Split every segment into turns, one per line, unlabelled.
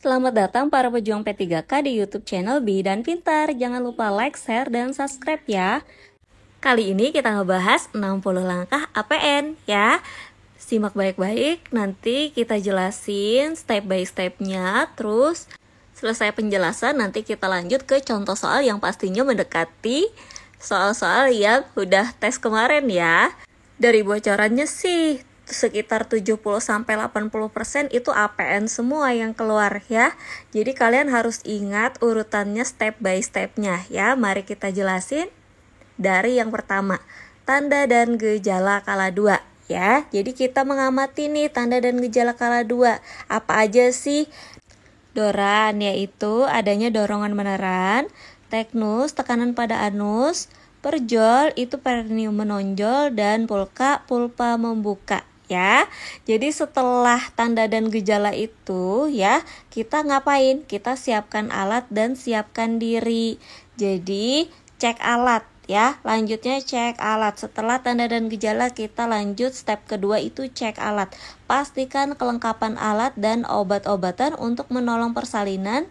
Selamat datang para pejuang P3K di YouTube channel Bi dan Pintar. Jangan lupa like, share, dan subscribe ya. Kali ini kita ngebahas 60 langkah APN ya. Simak baik-baik, nanti kita jelasin step by stepnya. Terus selesai penjelasan nanti kita lanjut ke contoh soal yang pastinya mendekati soal-soal yang udah tes kemarin ya. Dari bocorannya sih sekitar 70-80% itu APN semua yang keluar ya. Jadi kalian harus ingat urutannya step by stepnya ya. Mari kita jelasin dari yang pertama, tanda dan gejala kala 2 ya. Jadi kita mengamati nih tanda dan gejala kala 2. Apa aja sih? Doran yaitu adanya dorongan meneran, teknus tekanan pada anus, perjol itu perineum menonjol, dan pulka pulpa membuka ya. Jadi setelah tanda dan gejala itu ya, kita ngapain? Kita siapkan alat dan siapkan diri. Jadi cek alat ya. Lanjutnya cek alat. Setelah tanda dan gejala kita lanjut step kedua itu cek alat. Pastikan kelengkapan alat dan obat-obatan untuk menolong persalinan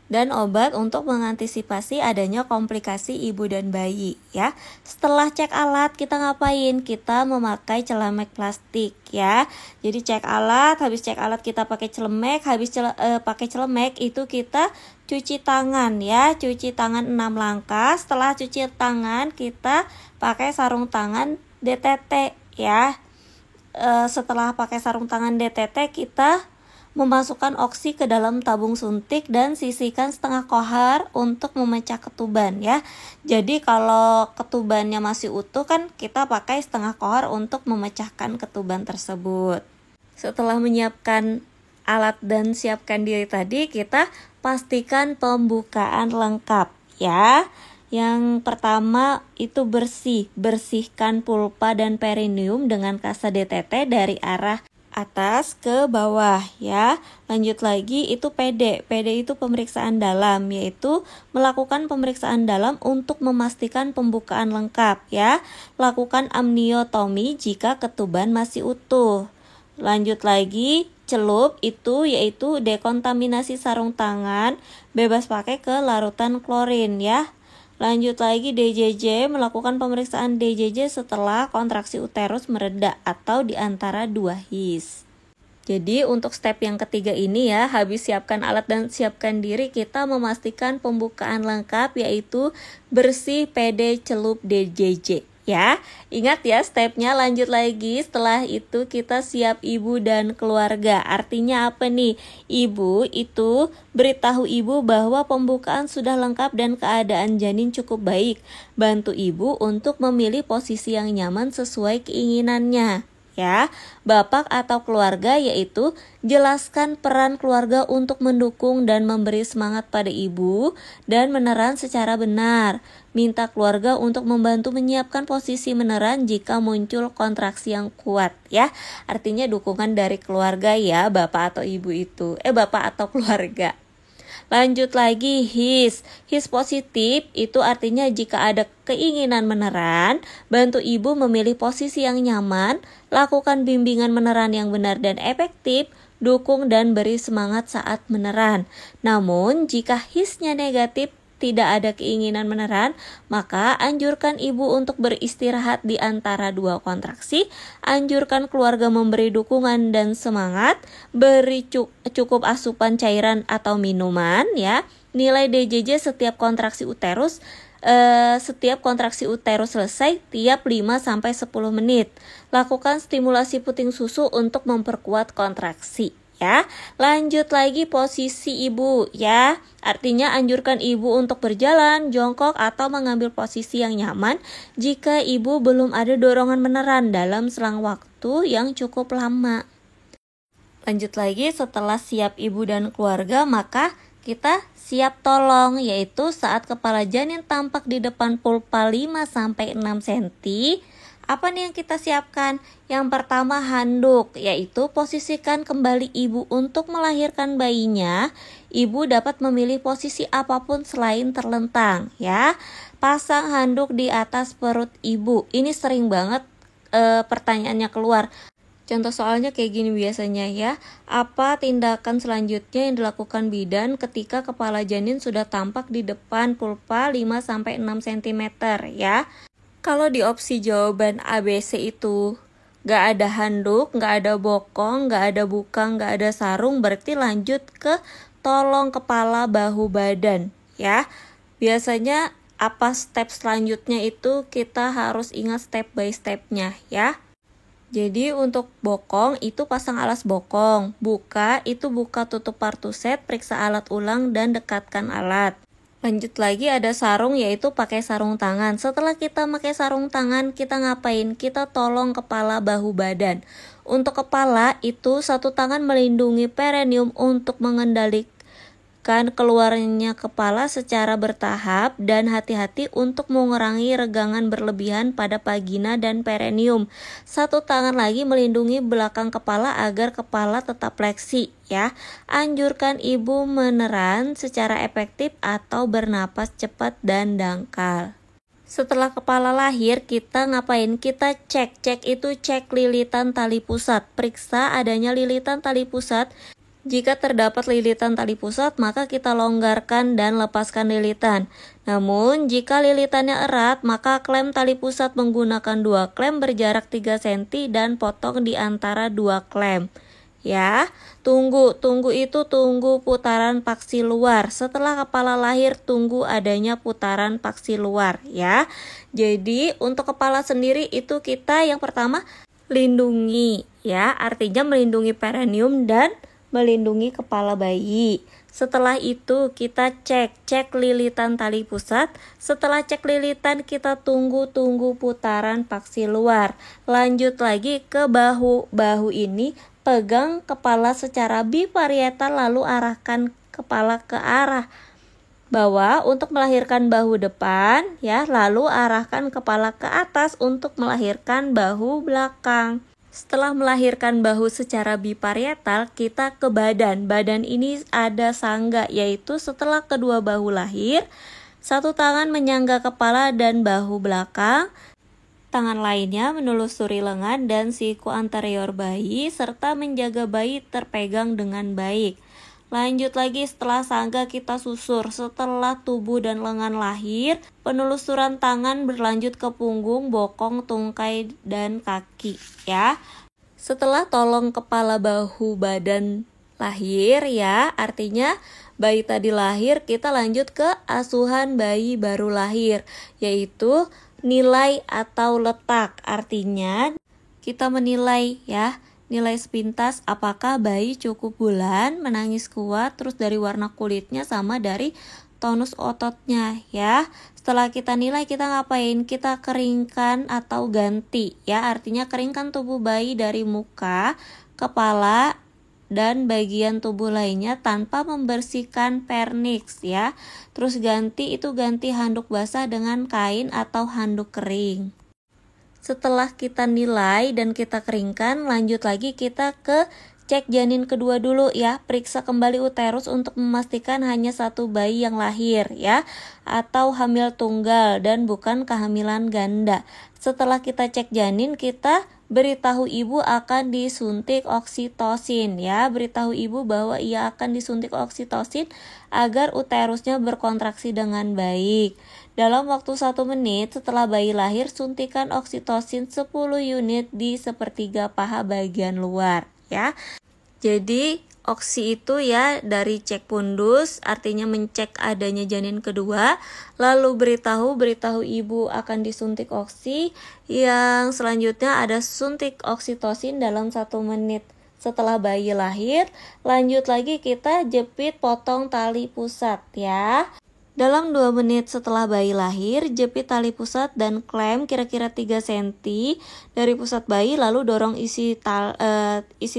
dan obat untuk mengantisipasi adanya komplikasi ibu dan bayi ya. Setelah cek alat kita ngapain? Kita memakai celemek plastik ya. Jadi cek alat, habis cek alat kita pakai celemek, habis pakai celemek itu kita cuci tangan ya. Cuci tangan 6 langkah. Setelah cuci tangan kita pakai sarung tangan DTT ya. Setelah pakai sarung tangan DTT kita memasukkan oksi ke dalam tabung suntik dan sisihkan setengah kohar untuk memecah ketuban ya. Jadi kalau ketubannya masih utuh kan kita pakai setengah kohar untuk memecahkan ketuban tersebut. Setelah menyiapkan alat dan siapkan diri tadi, kita pastikan pembukaan lengkap ya. Yang pertama itu bersihkan pulpa dan perineum dengan kasa DTT dari arah atas ke bawah ya. Lanjut lagi itu PD itu pemeriksaan dalam, yaitu melakukan pemeriksaan dalam untuk memastikan pembukaan lengkap ya. Lakukan amniotomi jika ketuban masih utuh. Lanjut lagi celup itu yaitu dekontaminasi sarung tangan, bebas pakai ke larutan klorin ya. Lanjut lagi DJJ, melakukan pemeriksaan DJJ setelah kontraksi uterus mereda atau di antara 2 his. Jadi untuk step yang ketiga ini ya, habis siapkan alat dan siapkan diri, kita memastikan pembukaan lengkap yaitu bersih, PD, celup, DJJ ya. Ingat ya stepnya. Lanjut lagi, setelah itu kita siap ibu dan keluarga. Artinya apa nih? Ibu itu beritahu ibu bahwa pembukaan sudah lengkap dan keadaan janin cukup baik. Bantu ibu untuk memilih posisi yang nyaman sesuai keinginannya ya. Bapak atau keluarga yaitu jelaskan peran keluarga untuk mendukung dan memberi semangat pada ibu dan meneran secara benar. Minta keluarga untuk membantu menyiapkan posisi meneran jika muncul kontraksi yang kuat ya. Artinya dukungan dari keluarga ya, bapak atau ibu itu. Bapak atau keluarga. Lanjut lagi his positif itu artinya jika ada keinginan meneran, bantu ibu memilih posisi yang nyaman, lakukan bimbingan meneran yang benar dan efektif, dukung dan beri semangat saat meneran. Namun jika hisnya negatif, tidak ada keinginan meneran, maka anjurkan ibu untuk beristirahat di antara 2 kontraksi, anjurkan keluarga memberi dukungan dan semangat, beri cukup asupan cairan atau minuman ya. Nilai DJJ setiap kontraksi uterus selesai tiap 5-10 menit. Lakukan stimulasi puting susu untuk memperkuat kontraksi ya. Lanjut lagi posisi ibu ya. Artinya anjurkan ibu untuk berjalan, jongkok atau mengambil posisi yang nyaman jika ibu belum ada dorongan meneran dalam selang waktu yang cukup lama. Lanjut lagi, setelah siap ibu dan keluarga maka kita siap tolong, yaitu saat kepala janin tampak di depan pulpa 5-6 cm. Apa nih yang kita siapkan? Yang pertama handuk, yaitu posisikan kembali ibu untuk melahirkan bayinya. Ibu dapat memilih posisi apapun selain terlentang ya. Pasang handuk di atas perut ibu. Ini sering banget pertanyaannya keluar. Contoh soalnya kayak gini biasanya ya. Apa tindakan selanjutnya yang dilakukan bidan ketika kepala janin sudah tampak di depan pulpa 5-6 cm ya? Kalau di opsi jawaban ABC itu gak ada handuk, gak ada bokong, gak ada bukang, gak ada sarung, berarti lanjut ke tolong kepala, bahu, badan ya. Biasanya apa step selanjutnya itu kita harus ingat step by stepnya ya. Jadi untuk bokong itu pasang alas bokong, buka itu buka tutup partuset, periksa alat ulang dan dekatkan alat. Lanjut lagi ada sarung, yaitu pakai sarung tangan. Setelah kita pakai sarung tangan, kita ngapain? Kita tolong kepala, bahu, badan. Untuk kepala itu satu tangan melindungi perineum untuk mengendalikan keluarnya kepala secara bertahap dan hati-hati untuk mengurangi regangan berlebihan pada vagina dan perineum. Satu tangan lagi melindungi belakang kepala agar kepala tetap fleksi ya. Anjurkan ibu meneran secara efektif atau bernapas cepat dan dangkal. Setelah kepala lahir, kita ngapain? Kita cek itu cek lilitan tali pusat. Periksa adanya lilitan tali pusat. Jika terdapat lilitan tali pusat, maka kita longgarkan dan lepaskan lilitan. Namun, jika lilitannya erat, maka klem tali pusat menggunakan 2 klem berjarak 3 cm dan potong di antara 2 klem. Ya, tunggu putaran paksi luar. Setelah kepala lahir, tunggu adanya putaran paksi luar ya. Jadi, untuk kepala sendiri itu kita yang pertama lindungi ya, artinya melindungi perineum dan melindungi kepala bayi. Setelah itu kita cek lilitan tali pusat. Setelah cek lilitan kita tunggu putaran paksi luar. Lanjut lagi ke bahu. Bahu ini pegang kepala secara biparietal lalu arahkan kepala ke arah bawah untuk melahirkan bahu depan ya, lalu arahkan kepala ke atas untuk melahirkan bahu belakang. Setelah melahirkan bahu secara biparietal, kita ke badan. Badan ini ada sangga, yaitu setelah kedua bahu lahir, satu tangan menyangga kepala dan bahu belakang, tangan lainnya menelusuri lengan dan siku anterior bayi, serta menjaga bayi terpegang dengan baik. Lanjut lagi, setelah sangga kita susur. Setelah tubuh dan lengan lahir, penelusuran tangan berlanjut ke punggung, bokong, tungkai, dan kaki ya. Setelah tolong kepala, bahu, badan lahir ya, artinya bayi tadi lahir, kita lanjut ke asuhan bayi baru lahir, yaitu nilai atau letak. Artinya kita menilai ya, nilai sepintas apakah bayi cukup bulan, menangis kuat, terus dari warna kulitnya sama dari tonus ototnya ya. Setelah kita nilai, kita ngapain? Kita keringkan atau ganti ya, artinya keringkan tubuh bayi dari muka, kepala, dan bagian tubuh lainnya tanpa membersihkan vernix ya. Terus ganti handuk basah dengan kain atau handuk kering. Setelah kita nilai dan kita keringkan, lanjut lagi kita ke cek janin kedua dulu ya. Periksa kembali uterus untuk memastikan hanya satu bayi yang lahir ya, atau hamil tunggal dan bukan kehamilan ganda. Setelah kita cek janin, kita beritahu ibu akan disuntik oksitosin ya. Beritahu ibu bahwa ia akan disuntik oksitosin agar uterusnya berkontraksi dengan baik. Dalam waktu 1 menit setelah bayi lahir, suntikan oksitosin 10 unit di sepertiga paha bagian luar ya. Jadi oksi itu ya dari cek pundus, artinya mencek adanya janin kedua, lalu beritahu ibu akan disuntik oksi. Yang selanjutnya ada suntik oksitosin dalam 1 menit setelah bayi lahir. Lanjut lagi kita jepit potong tali pusat ya. Dalam 2 menit setelah bayi lahir, jepit tali pusat dan klem kira-kira 3 cm dari pusat bayi, lalu dorong isi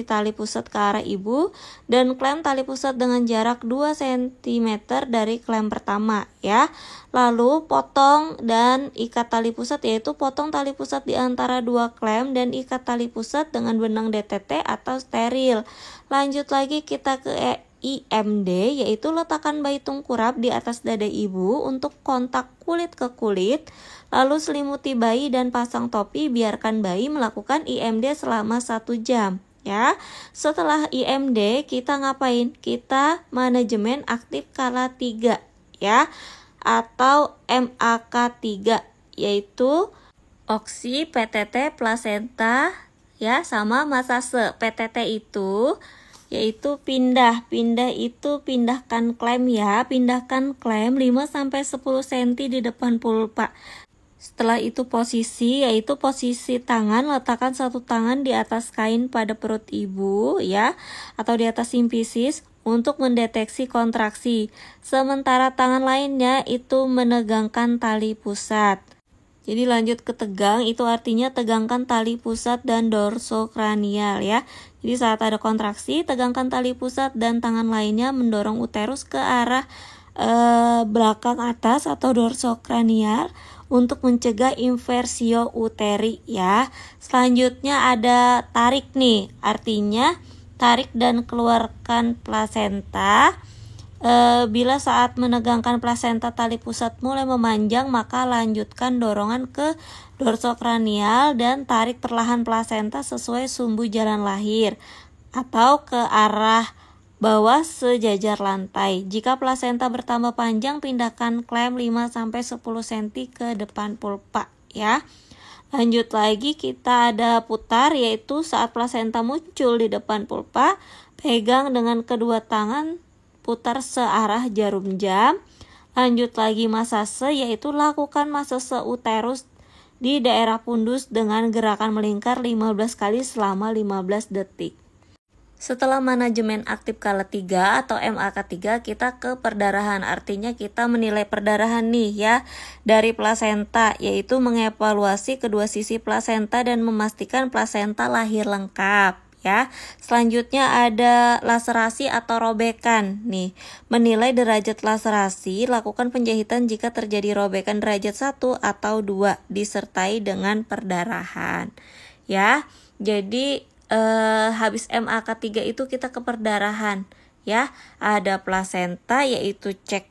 tali pusat ke arah ibu dan klem tali pusat dengan jarak 2 cm dari klem pertama ya. Lalu potong dan ikat tali pusat, yaitu potong tali pusat di antara 2 klem dan ikat tali pusat dengan benang DTT atau steril. Lanjut lagi kita ke IMD, yaitu letakkan bayi tengkurap di atas dada ibu untuk kontak kulit ke kulit, lalu selimuti bayi dan pasang topi, biarkan bayi melakukan IMD selama 1 jam. Ya, setelah IMD kita ngapain? Kita manajemen aktif skala 3 ya, atau MAK3, yaitu oksi, PTT, plasenta ya, sama masase. PTT itu yaitu pindah itu pindahkan klem ya, pindahkan klem 5-10 cm di depan pulpa. Setelah itu posisi, yaitu posisi tangan, letakkan satu tangan di atas kain pada perut ibu ya, atau di atas simpisis untuk mendeteksi kontraksi. Sementara tangan lainnya itu menegangkan tali pusat. Jadi lanjut ke tegang, itu artinya tegangkan tali pusat dan dorsokranial ya. Jadi saat ada kontraksi, tegangkan tali pusat dan tangan lainnya mendorong uterus ke arah belakang atas atau dorsokranial untuk mencegah inversio uteri ya. Selanjutnya ada tarik nih, artinya tarik dan keluarkan plasenta. Bila saat menegangkan plasenta tali pusat mulai memanjang, maka lanjutkan dorongan ke dorsokranial dan tarik perlahan plasenta sesuai sumbu jalan lahir atau ke arah bawah sejajar lantai. Jika plasenta bertambah panjang, pindahkan klem 5-10 cm ke depan pulpa ya. Lanjut lagi, kita ada putar, yaitu saat plasenta muncul di depan pulpa, pegang dengan kedua tangan, putar searah jarum jam. Lanjut lagi masase, yaitu lakukan masase uterus di daerah pundus dengan gerakan melingkar 15 kali selama 15 detik. Setelah manajemen aktif skala 3 atau MAK3, kita ke perdarahan. Artinya kita menilai perdarahan nih ya dari plasenta, yaitu mengevaluasi kedua sisi plasenta dan memastikan plasenta lahir lengkap ya. Selanjutnya ada laserasi atau robekan nih. Menilai derajat laserasi, lakukan penjahitan jika terjadi robekan derajat 1 atau 2 disertai dengan perdarahan ya. Jadi habis MAK3 itu kita ke perdarahan ya. Ada plasenta, yaitu cek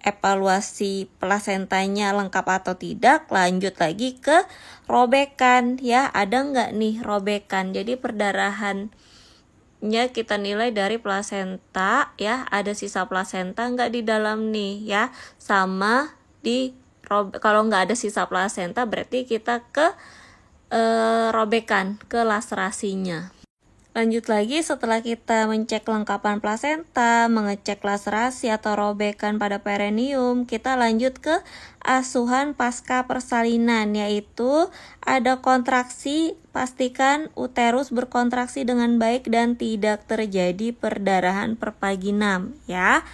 evaluasi plasentanya lengkap atau tidak. Lanjut lagi ke robekan ya, ada nggak nih robekan. Jadi perdarahannya kita nilai dari plasenta ya, ada sisa plasenta nggak di dalam nih ya, sama di kalau nggak ada sisa plasenta berarti kita ke robekan, ke laserasinya. Lanjut lagi, setelah kita mencek lengkapan plasenta, mengecek laserasi atau robekan pada perineum, kita lanjut ke asuhan pasca persalinan, yaitu ada kontraksi, pastikan uterus berkontraksi dengan baik dan tidak terjadi perdarahan pervaginam ya.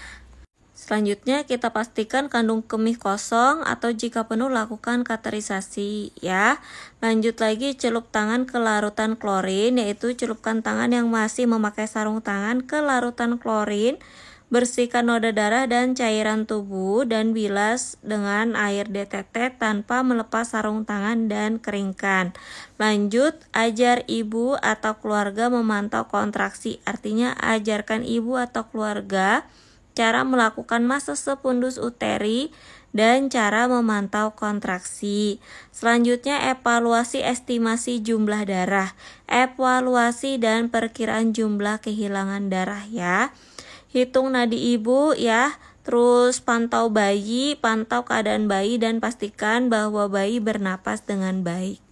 Selanjutnya kita pastikan kandung kemih kosong atau jika penuh lakukan kateterisasi ya. Lanjut lagi, celup tangan ke larutan klorin, yaitu celupkan tangan yang masih memakai sarung tangan ke larutan klorin, bersihkan noda darah dan cairan tubuh dan bilas dengan air DTT tanpa melepas sarung tangan dan keringkan. Lanjut, ajar ibu atau keluarga memantau kontraksi, artinya ajarkan ibu atau keluarga cara melakukan masase pundus uteri dan cara memantau kontraksi. Selanjutnya evaluasi estimasi jumlah darah, evaluasi dan perkiraan jumlah kehilangan darah ya. Hitung nadi ibu ya, terus pantau bayi, pantau keadaan bayi dan pastikan bahwa bayi bernapas dengan baik.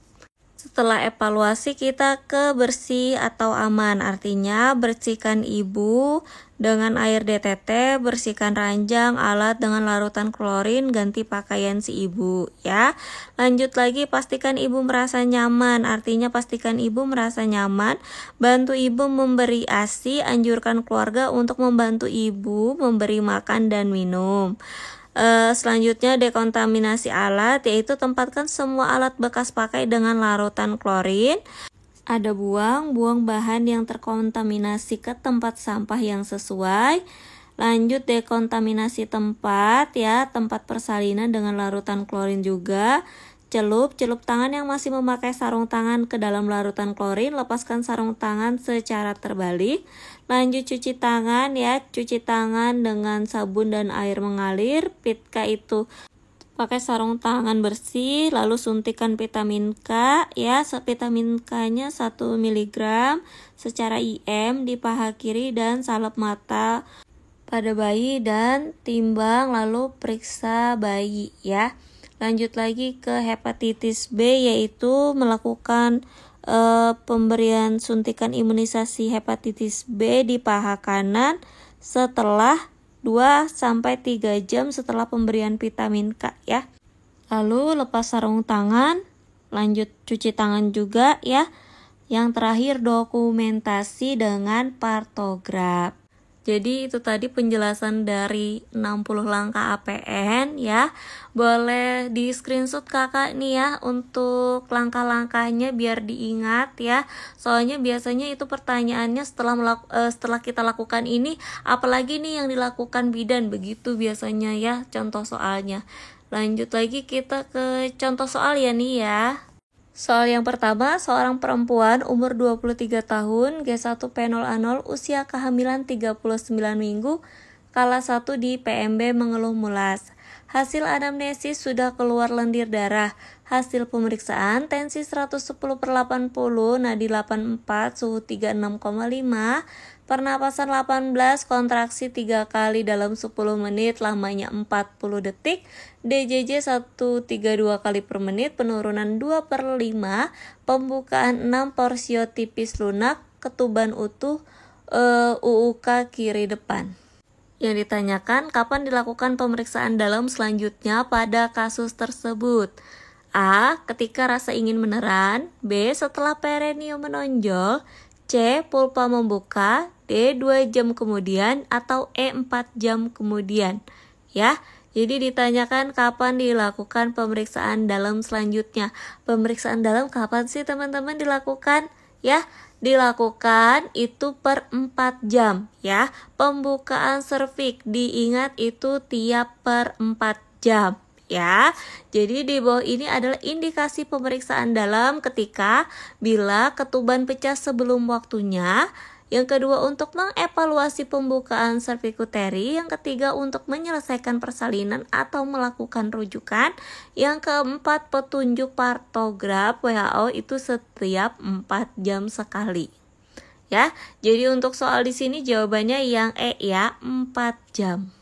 Setelah evaluasi kita ke bersih atau aman, artinya bersihkan ibu dengan air DTT, bersihkan ranjang, alat dengan larutan klorin, ganti pakaian si ibu ya. Lanjut lagi, pastikan ibu merasa nyaman, artinya pastikan ibu merasa nyaman, bantu ibu memberi ASI, anjurkan keluarga untuk membantu ibu memberi makan dan minum. Selanjutnya dekontaminasi alat, yaitu tempatkan semua alat bekas pakai dengan larutan klorin. Ada buang bahan yang terkontaminasi ke tempat sampah yang sesuai. Lanjut dekontaminasi tempat ya, tempat persalinan dengan larutan klorin juga. celup tangan yang masih memakai sarung tangan ke dalam larutan klorin, lepaskan sarung tangan secara terbalik. Lanjut cuci tangan ya, cuci tangan dengan sabun dan air mengalir. Ketika itu pakai sarung tangan bersih, lalu suntikan vitamin K ya, vitamin K-nya 1 mg secara IM di paha kiri dan salep mata pada bayi, dan timbang lalu periksa bayi ya. Lanjut lagi ke hepatitis B, yaitu melakukan pemberian suntikan imunisasi hepatitis B di paha kanan setelah 2-3 jam setelah pemberian vitamin K ya. Lalu lepas sarung tangan, lanjut cuci tangan juga ya. Yang terakhir dokumentasi dengan partograf. Jadi itu tadi penjelasan dari 60 langkah APN ya. Boleh di screenshot kakak nih ya untuk langkah-langkahnya biar diingat ya. Soalnya biasanya itu pertanyaannya setelah kita lakukan ini, apalagi nih yang dilakukan bidan, begitu biasanya ya contoh soalnya. Lanjut lagi kita ke contoh soal ya nih ya. Soal yang pertama, seorang perempuan umur 23 tahun, G1 P0A0, usia kehamilan 39 minggu, kala 1 di PMB mengeluh mulas. Hasil anamnesis sudah keluar lendir darah. Hasil pemeriksaan tensi 110/80, nadi 84, suhu 36,5, pernapasan 18, kontraksi 3 kali dalam 10 menit, lamanya 40 detik, DJJ 132 kali per menit, penurunan 2/5, pembukaan 6, porsio tipis lunak, ketuban utuh, UUK kiri depan. Yang ditanyakan, kapan dilakukan pemeriksaan dalam selanjutnya pada kasus tersebut? A. Ketika rasa ingin meneran. B. Setelah perineum menonjol. C. Pulpa membuka. D. 2 jam kemudian. Atau E. 4 jam kemudian. Ya, jadi ditanyakan kapan dilakukan pemeriksaan dalam selanjutnya. Pemeriksaan dalam kapan sih teman-teman dilakukan? Ya, dilakukan itu per 4 jam ya. Pembukaan serviks diingat itu tiap per 4 jam ya. Jadi di bawah ini adalah indikasi pemeriksaan dalam ketika bila ketuban pecah sebelum waktunya. Yang kedua, untuk mengevaluasi pembukaan cervicuteri. Yang ketiga, untuk menyelesaikan persalinan atau melakukan rujukan. Yang keempat, petunjuk partograf WHO itu setiap 4 jam sekali. Ya, jadi untuk soal di sini jawabannya yang E ya, 4 jam.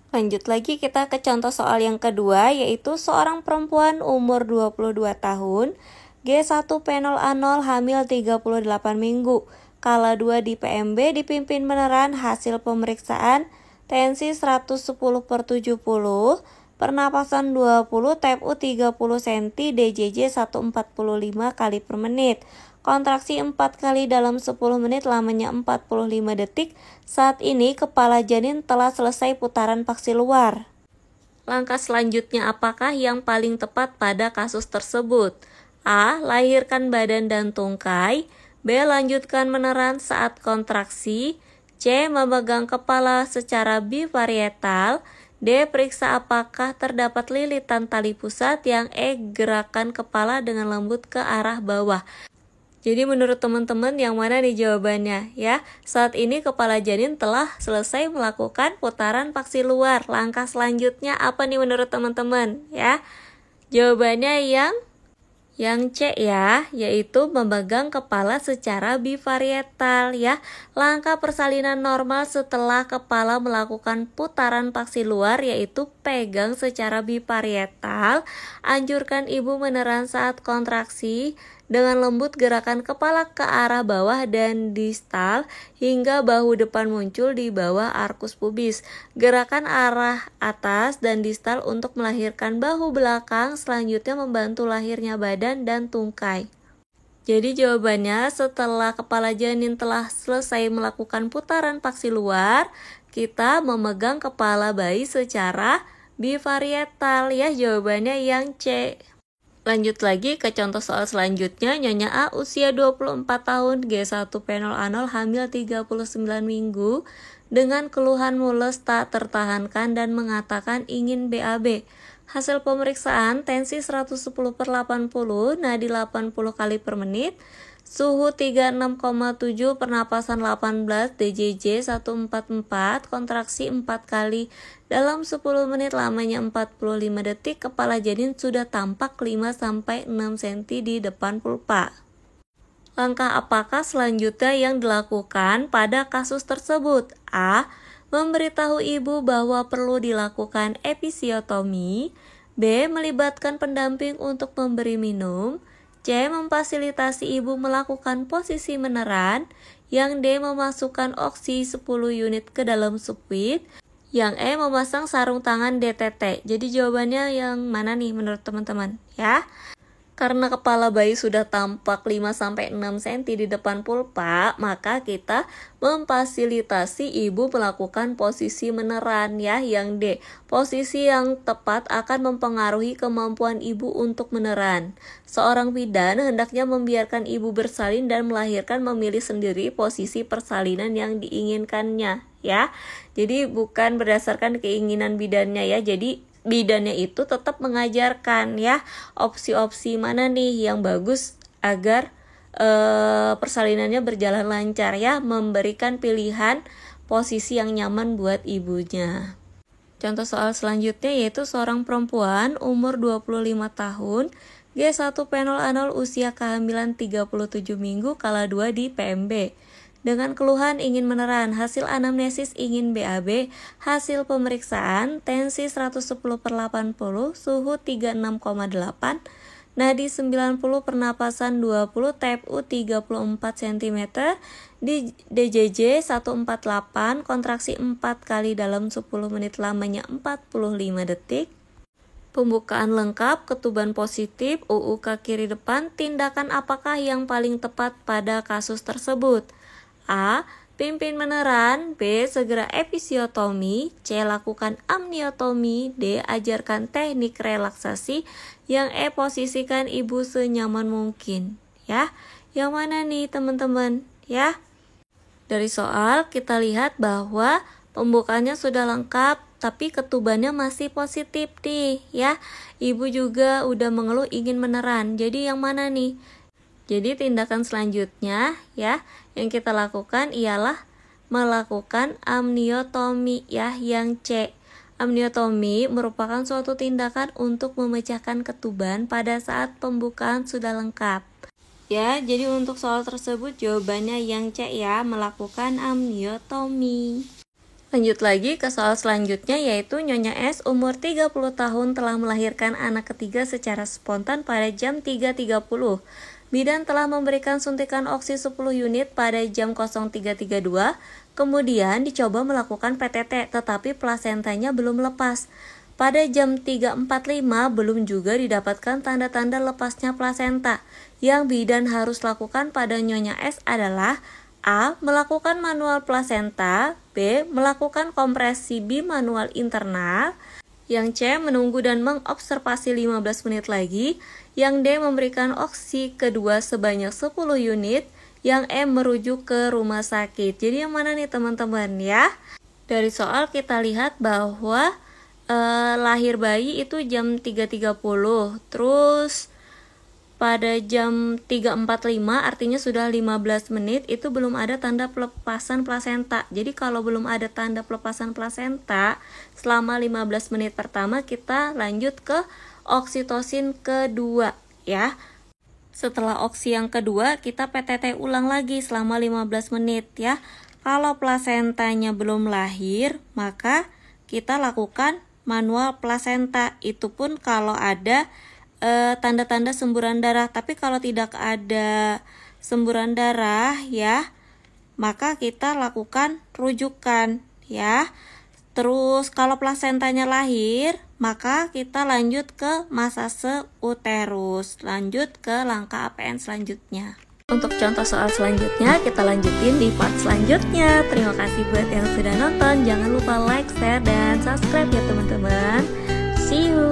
Lanjut lagi kita ke contoh soal yang kedua, yaitu seorang perempuan umur 22 tahun, G1 P0A0, hamil 38 minggu. Kala 2 di PMB, dipimpin meneran. Hasil pemeriksaan tensi 110/70, pernapasan 20, TFU 30 cm, DJJ 145 kali per menit, kontraksi 4 kali dalam 10 menit, lamanya 45 detik. Saat ini kepala janin telah selesai putaran paksi luar. Langkah selanjutnya apakah yang paling tepat pada kasus tersebut? A. Lahirkan badan dan tungkai. B. Lanjutkan meneran saat kontraksi. C. Memegang kepala secara biparietal. D. Periksa apakah terdapat lilitan tali pusat. Yang E. Gerakan kepala dengan lembut ke arah bawah. Jadi menurut teman-teman yang mana nih jawabannya ya? Saat ini kepala janin telah selesai melakukan putaran paksi luar. Langkah selanjutnya apa nih menurut teman-teman ya? Jawabannya yang C ya, yaitu memegang kepala secara biparietal ya. Langkah persalinan normal setelah kepala melakukan putaran paksi luar yaitu pegang secara biparietal. Anjurkan ibu meneran saat kontraksi. Dengan lembut gerakan kepala ke arah bawah dan distal hingga bahu depan muncul di bawah arkus pubis. Gerakan arah atas dan distal untuk melahirkan bahu belakang, selanjutnya membantu lahirnya badan dan tungkai. Jadi jawabannya setelah kepala janin telah selesai melakukan putaran paksi luar, kita memegang kepala bayi secara biparietal ya, jawabannya yang C. Lanjut lagi ke contoh soal selanjutnya. Nyonya A usia 24 tahun, G1 P0A0, hamil 39 minggu dengan keluhan mules tak tertahankan dan mengatakan ingin BAB. Hasil pemeriksaan tensi 110/80, nadi 80 kali per menit, suhu 36,7, pernapasan 18, DJJ 144, kontraksi 4 kali dalam 10 menit, lamanya 45 detik, kepala janin sudah tampak 5-6 cm di depan pulpa. Langkah apakah selanjutnya yang dilakukan pada kasus tersebut? A. Memberitahu ibu bahwa perlu dilakukan episiotomi. B. Melibatkan pendamping untuk memberi minum. C. Memfasilitasi ibu melakukan posisi meneran. Yang D. Memasukkan oksi 10 unit ke dalam subwit. Yang E. Memasang sarung tangan DTT. Jadi jawabannya yang mana nih menurut teman-teman ya? Karena kepala bayi sudah tampak 5-6 cm di depan pulpa, maka kita memfasilitasi ibu melakukan posisi meneran ya. Yang D, posisi yang tepat akan mempengaruhi kemampuan ibu untuk meneran. Seorang bidan hendaknya membiarkan ibu bersalin dan melahirkan memilih sendiri posisi persalinan yang diinginkannya ya. Jadi bukan berdasarkan keinginan bidannya ya. Jadi bidannya itu tetap mengajarkan ya opsi-opsi mana nih yang bagus agar persalinannya berjalan lancar ya, memberikan pilihan posisi yang nyaman buat ibunya. Contoh soal selanjutnya yaitu seorang perempuan umur 25 tahun, G1 penol anol, usia kehamilan 37 minggu, kala 2 di PMB. Dengan keluhan ingin meneran, hasil anamnesis ingin BAB, hasil pemeriksaan tensi 110/80, suhu 36,8, nadi 90, pernapasan 20, TFU 34 cm, di DJJ 148, kontraksi 4 kali dalam 10 menit, lamanya 45 detik. Pembukaan lengkap, ketuban positif, UU kaki kiri depan, tindakan apakah yang paling tepat pada kasus tersebut? A. Pimpin meneran. B. Segera episiotomi. C. Lakukan amniotomi. D. Ajarkan teknik relaksasi. Yang E. Posisikan ibu senyaman mungkin. Ya, yang mana nih teman-teman? Ya, dari soal kita lihat bahwa pembukaannya sudah lengkap, tapi ketubannya masih positif nih ya. Ibu juga udah mengeluh ingin meneran. Jadi yang mana nih? Jadi tindakan selanjutnya ya yang kita lakukan ialah melakukan amniotomi ya, yang C. Amniotomi merupakan suatu tindakan untuk memecahkan ketuban pada saat pembukaan sudah lengkap. Ya, jadi untuk soal tersebut jawabannya yang C ya, melakukan amniotomi. Lanjut lagi ke soal selanjutnya yaitu Nyonya S umur 30 tahun telah melahirkan anak ketiga secara spontan pada jam 3.30. Bidan telah memberikan suntikan oksi 10 unit pada jam 03.32, kemudian dicoba melakukan PTT tetapi plasentanya belum lepas. Pada jam 3.45 belum juga didapatkan tanda-tanda lepasnya plasenta. Yang bidan harus lakukan pada Nyonya S adalah A. Melakukan manual plasenta, B. Melakukan kompresi bimanual internal, yang C. Menunggu dan mengobservasi 15 menit lagi, yang D. Memberikan oksi kedua sebanyak 10 unit, yang E. Merujuk ke rumah sakit. Jadi yang mana nih teman-teman ya? Dari soal kita lihat bahwa lahir bayi itu jam 3.30, terus pada jam 3.45 artinya sudah 15 menit itu belum ada tanda pelepasan plasenta. Jadi kalau belum ada tanda pelepasan plasenta selama 15 menit pertama kita lanjut ke oksitosin kedua ya. Setelah oksi yang kedua kita PTT ulang lagi selama 15 menit ya. Kalau plasentanya belum lahir maka kita lakukan manual plasenta. Itu pun kalau ada tanda-tanda semburan darah. Tapi kalau tidak ada semburan darah ya, maka kita lakukan rujukan ya. Terus kalau plasentanya lahir, maka kita lanjut ke masase uterus. Lanjut ke langkah APN selanjutnya. Untuk contoh soal selanjutnya kita lanjutin di part selanjutnya. Terima kasih buat yang sudah nonton. Jangan lupa like, share, dan subscribe ya teman-teman. See you.